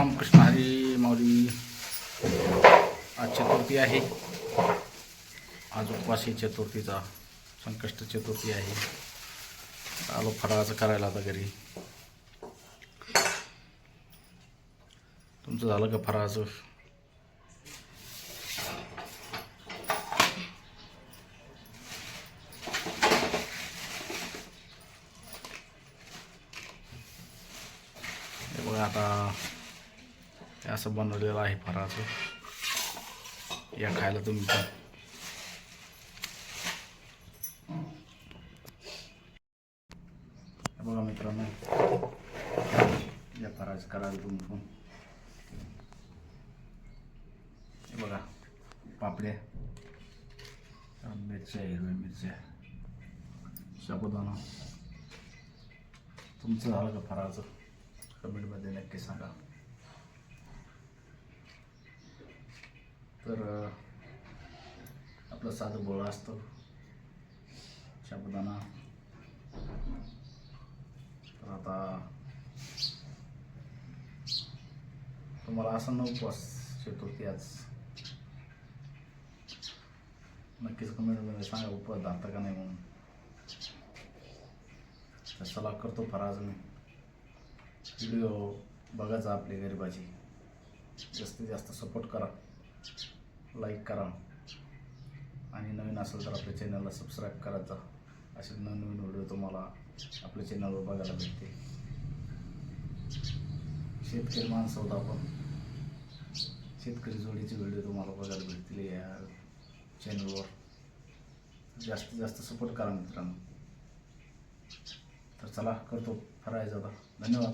रामकृष्ण हरी माऊली. आज चतुर्थी आहे. आज उपवासी चतुर्थीचा संकष्ट चतुर्थी आहे. आलो फराळाचं करायला आता घरी. तुमचं झालं का फराळाचं? हे बघा आता हे असं बनवलेलं आहे फराळाचं. या खायला तुम्ही पण. बघा मित्रांनो, या फराळाचं करायला तुम्ही पण. हे बघा पापड्या, मिरच्या, हिरव्या मिरच्या, साबुदाणा. तुमचं झालं का फराळाचं? कमेंटमध्ये नक्की सांगा. तर आपलं साधं बोळं असतं, साबुदाणा. तर आता तुम्हाला असं उपवास चतुर्थी आज नक्कीच कमेंटमध्ये सांगा उपवास धरता का नाही म्हणून. तर चला करतो फराळाचं मी. व्हिडिओ बघायचा आपली गरिबाची. जास्तीत जास्त सपोर्ट करा, लाईक करा आणि नवीन असेल तर आपल्या चॅनलला सबस्क्राईब करायचा. असे नवीन व्हिडिओ तुम्हाला आपल्या चॅनलवर बघायला भेटते. शेतकरी माणसं होता आपण, शेतकरी जोडीचे व्हिडिओ तुम्हाला बघायला भेटतील या चॅनलवर. जास्तीत जास्त सपोर्ट करा मित्रांनो. तर चला करतो फराळाचं आता. धन्यवाद.